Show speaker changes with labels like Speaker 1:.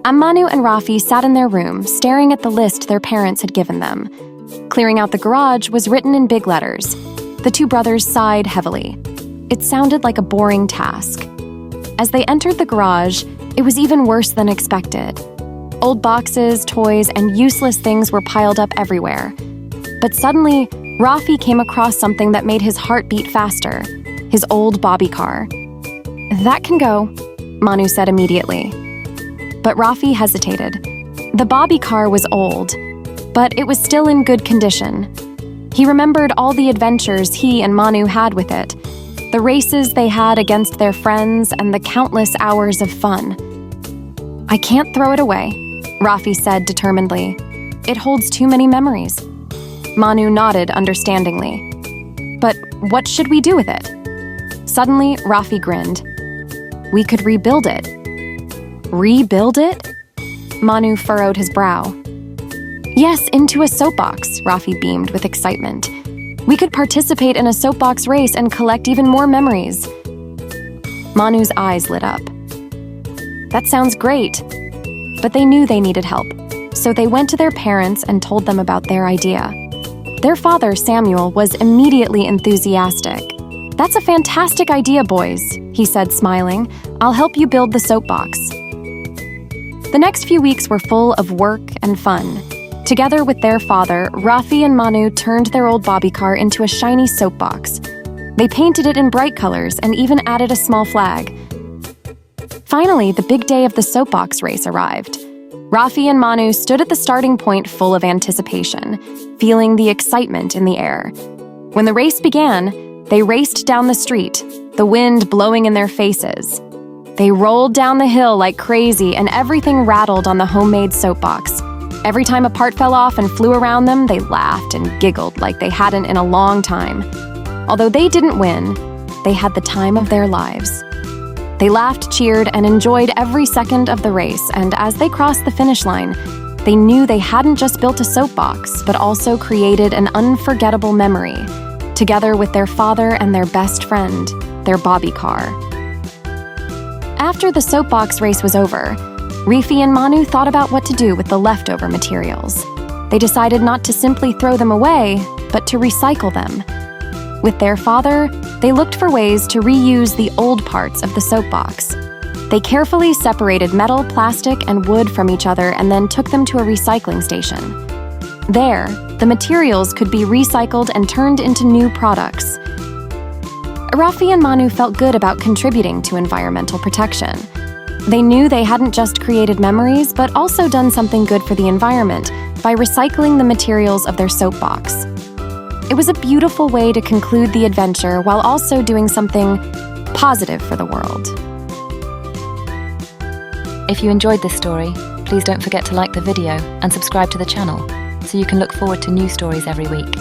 Speaker 1: Manu and Raphi sat in their room, staring at the list their parents had given them. Clearing out the garage was written in big letters. The two brothers sighed heavily. It sounded like a boring task. As they entered the garage, it was even worse than expected. Old boxes, toys, and useless things were piled up everywhere. But suddenly, Raphi came across something that made his heart beat faster: his old Bobbycar. "That can go," Manu said immediately. But Raphi hesitated. The Bobbycar was old, but it was still in good condition. He remembered all the adventures he and Manu had with it, the races they had against their friends, and the countless hours of fun. "I can't throw it away," Raphi said determinedly. "It holds too many memories." Manu nodded understandingly. "But what should we do with it?" Suddenly, Raphi grinned. "We could rebuild it." "Rebuild it?" Manu furrowed his brow. "Yes, into a soapbox," Raphi beamed with excitement. "We could participate in a soapbox race and collect even more memories." Manu's eyes lit up. "That sounds great." But they knew they needed help, so they went to their parents and told them about their idea. Their father, Samuel, was immediately enthusiastic. "That's a fantastic idea, boys," he said, smiling. "I'll help you build the soapbox." The next few weeks were full of work and fun. Together with their father, Raphi and Manu turned their old Bobbycar into a shiny soapbox. They painted it in bright colors and even added a small flag. Finally, the big day of the soapbox race arrived. Raphi and Manu stood at the starting point full of anticipation, feeling the excitement in the air. When the race began, they raced down the street, the wind blowing in their faces. They rolled down the hill like crazy, and everything rattled on the homemade soapbox. Every time a part fell off and flew around them, they laughed and giggled like they hadn't in a long time. Although they didn't win, they had the time of their lives. They laughed, cheered, and enjoyed every second of the race, and as they crossed the finish line, they knew they hadn't just built a soapbox, but also created an unforgettable memory, together with their father and their best friend, their Bobbycar. After the soapbox race was over, Raphi and Manu thought about what to do with the leftover materials. They decided not to simply throw them away, but to recycle them. With their father, they looked for ways to reuse the old parts of the soapbox. They carefully separated metal, plastic, and wood from each other and then took them to a recycling station. There, the materials could be recycled and turned into new products. Raphi and Manu felt good about contributing to environmental protection. They knew they hadn't just created memories, but also done something good for the environment by recycling the materials of their soapbox. It was a beautiful way to conclude the adventure while also doing something positive for the world.
Speaker 2: If you enjoyed this story, please don't forget to like the video and subscribe to the channel so you can look forward to new stories every week.